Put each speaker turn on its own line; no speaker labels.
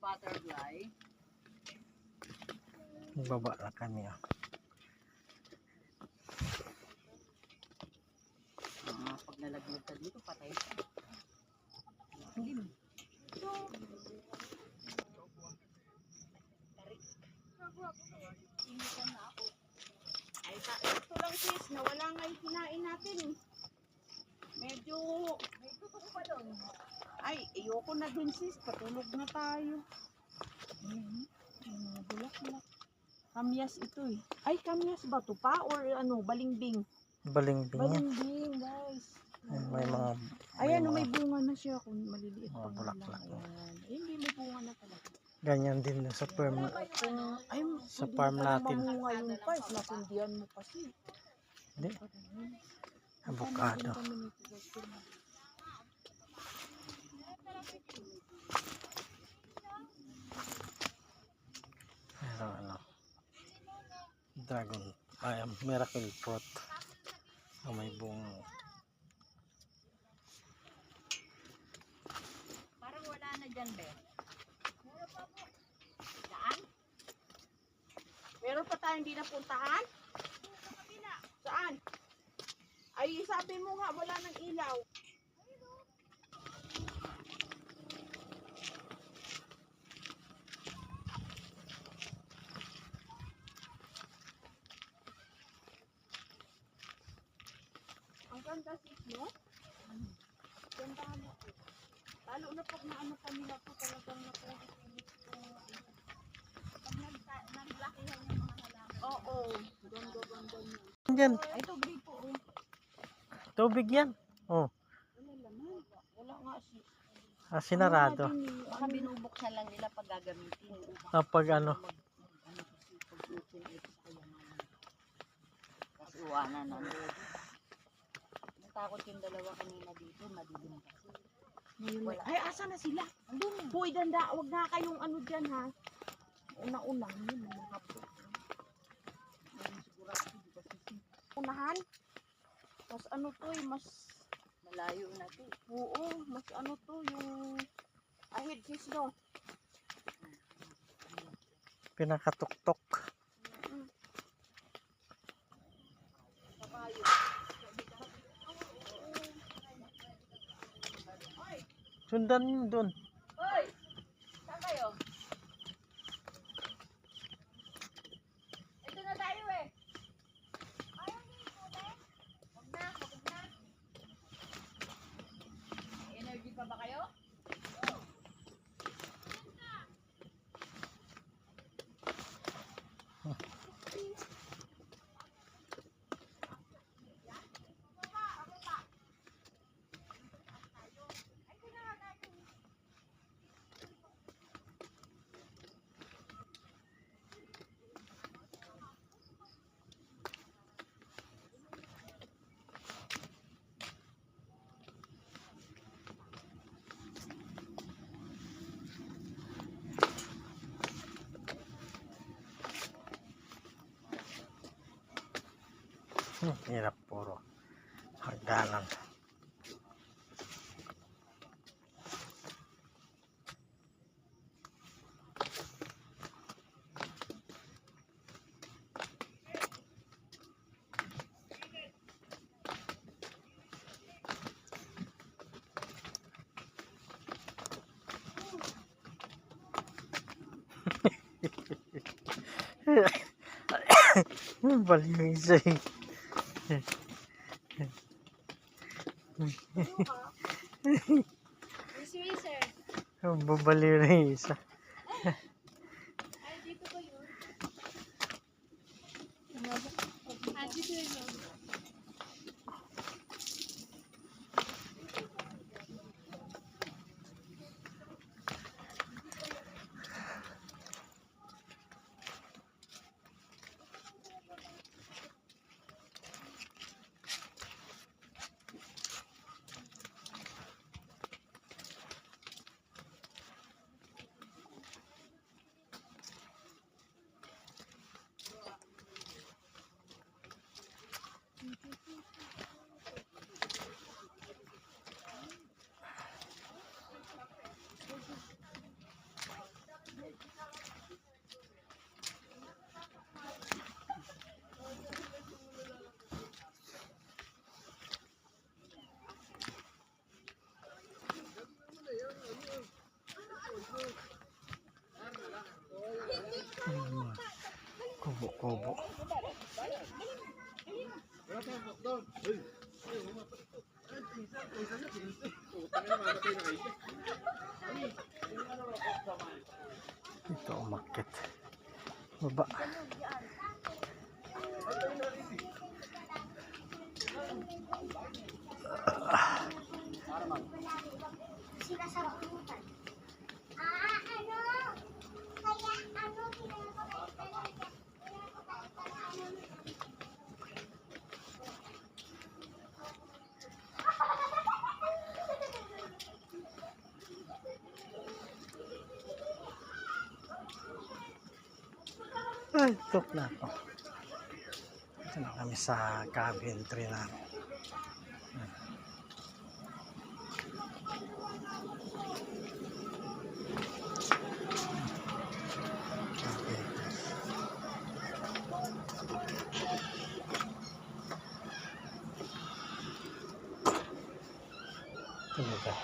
butterfly.
Baba na kami.
Pag nalaglag ka dito, patay ka. Hindi. Ay, ito lang sis, nawala nga yung kinain natin. Medyo, may tutok pa doon. Ay, ayoko na dun sis, patulog na tayo. Bulak-bulak. Kamyas ito eh. Ay, kamyas ba to pa? Or ano, balimbing?
Balingbing yan.
Balimbing guys.
May mga
Ayan, may bunga na siya kung maliliit pa
mga
nga lang.
bulaklak.
Ayan. Hindi, may bunga na talaga.
Ganyan din sa farm.
Ay,
Sa farm natin.
mamunga yung pars, nasundian mo kasi.
Hindi. Avocado. Pero ano, dragon, miracle fruit. May bunga.
Parang wala na dyan, be. Saan? Meron pa tayong hindi napuntahan? Saan? Ay, sabi mo nga, wala ng ilaw. Ang ganda sis, no? Ganda mo. Lalo na pag naano pa nila po talagang napulit-ulit ko. Pag naglakihan yung mga halaman. Oo, ganda-ganda niya.
Diyan,
Ay, tubig po. Oh.
tubig yan. Oh,
Wala laman. Wala nga sis.
sinarado.
Baka binubuksan lang nila pag gagamitin.
Pag ano,
Kasi uwanan na. Natakot yung dalawa kanina dito, madilim kasi. Ay, asa na sila? Andun. Hoy, danda, wag na kayong ano dyan ha. Una-una, yun, mga hapon. Sigurado, di ba sisi? Unahan? Mas ano to eh, mas malayo na to. Oo, mas ano to, yung ahid sis no.
pinakatuktok. Sundan yun doon.
Hoy! Saan kayo? Ito na tayo eh. Ayaw niyo yung puti? Huwag na, huwag na. May energy pa ba kayo?
Hirap, puro hagdanan. Baliw yung isa eh. Babaliw na yung isa.
Ay, dito ba yun? Ah, dito yun.
kubo. Ito umakit. Baba.
Sila sa pulutan.
Ay, tok na ako. Ito na kami sa cabin tree namin. Okay. Ito lugar.